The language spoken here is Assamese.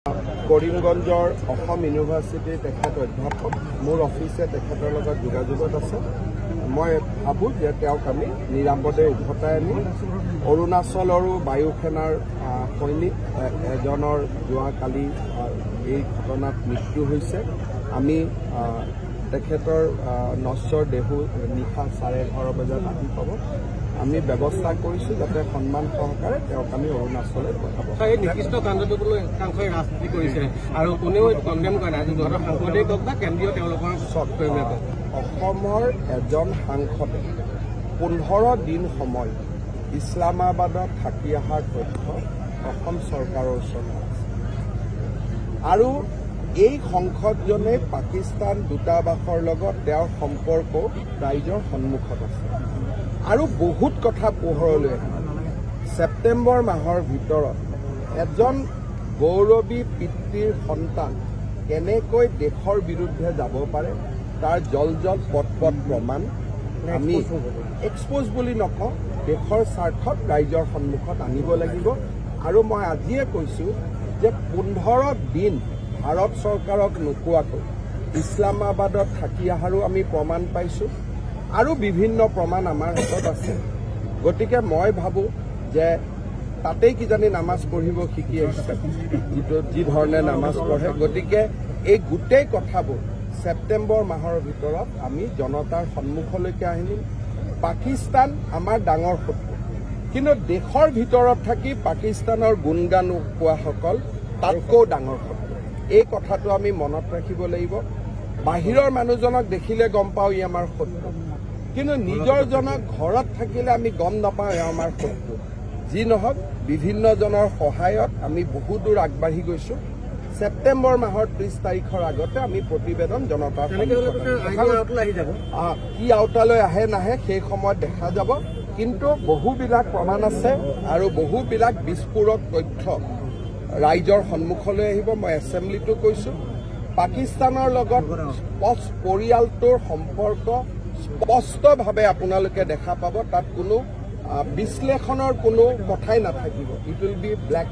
কৰিমগঞ্জৰ অসম ইউনিভাৰ্চিটিৰ তেখেত অধ্যাপক মোৰ অফিচে তেখেতৰ লগত যোগাযোগত আছে। মই ভাবোঁ যে তেওঁক আমি নিৰাপদে উভতাই আনি অৰুণাচলৰো বায়ু সেনাৰ সৈনিক এজনৰ যোৱাকালি এই ঘটনাত মৃত্যু হৈছে। আমি তেখেতৰ নশ্বৰ দেহু নিশা 11:30 বজাত আহি পাব। আমি ব্যৱস্থা কৰিছোঁ যাতে সন্মান সহকাৰে তেওঁক আমি অৰুণাচললৈ পঠাব। এই নিকৃষ্ট কাণ্ডটো কোনো একাংশই ৰাজনীতি কৰিছে আৰু কোনেও এইটো কণ্ডেম কৰা নাই। যোৰহাটৰ সাংসদেই কওক বা কেন্দ্ৰীয় তেওঁলোকৰ অসমৰ এজন সাংসদে 15 দিন সময় ইছলামাবাদত থাকি অহাৰ তথ্য অসম চৰকাৰৰ ওচৰত আছে আৰু এই সংসদজনে পাকিস্তান দূতাবাসৰ লগত তেওঁৰ সম্পৰ্ক ৰাইজৰ সন্মুখত আছে আৰু বহুত কথা পোহৰলৈ আহিল। ছেপ্টেম্বৰ মাহৰ ভিতৰত এজন গৌৰৱী পিতৃৰ সন্তান কেনেকৈ দেশৰ বিৰুদ্ধে যাব পাৰে তাৰ জল পট প্ৰমাণ আমি এক্সপ'জ বুলি নকওঁ, দেশৰ স্বাৰ্থত ৰাইজৰ সন্মুখত আনিব লাগিব। আৰু মই আজিয়ে কৈছোঁ যে 15 দিন ভাৰত চৰকাৰক নোকোৱাকৈ ইছলামাবাদত থাকি অহাৰো আমি প্ৰমাণ পাইছোঁ আৰু বিভিন্ন প্ৰমাণ আমাৰ হাতত আছে। গতিকে মই ভাবোঁ যে তাতেই কিজানি নামাজ পঢ়িব শিকি আহিছে, যি ধৰণে নামাজ পঢ়ে। গতিকে এই গোটেই কথাবোৰ ছেপ্টেম্বৰ মাহৰ ভিতৰত আমি জনতাৰ সন্মুখলৈকে আনিম। পাকিস্তান আমাৰ ডাঙৰ শত্ৰু, কিন্তু দেশৰ ভিতৰত থাকি পাকিস্তানৰ গুণগান কোৱাসকল তাতকৈও ডাঙৰ শত্ৰু। এই কথাটো আমি মনত ৰাখিব লাগিব। বাহিৰৰ মানুহজনক দেখিলে গম পাওঁ ই আমাৰ শত্ৰু, কিন্তু নিজৰজনক ঘৰত থাকিলে আমি গম নাপাওঁ এওঁ আমাৰ শত্ৰু। যি নহওক বিভিন্নজনৰ সহায়ত আমি বহু দূৰ আগবাঢ়ি গৈছোঁ। ছেপ্টেম্বৰ মাহৰ 30 তাৰিখৰ আগতে আমি প্ৰতিবেদন জনতাৰ কি আওতালৈ আহে নাহে সেই সময়ত দেখা যাব। কিন্তু বহুবিলাক প্ৰমাণ আছে আৰু বহুবিলাক বিস্ফোৰক তথ্য ৰাইজৰ সন্মুখলৈ আহিব। মই এছেম্বলিটো কৈছোঁ, পাকিস্তানৰ লগত পৰিয়ালটোৰ সম্পৰ্ক স্পষ্টভাৱে আপোনালোকে দেখা পাব। তাত কোনো বিশ্লেষণৰ কোনো কথাই নাথাকিব। It will be black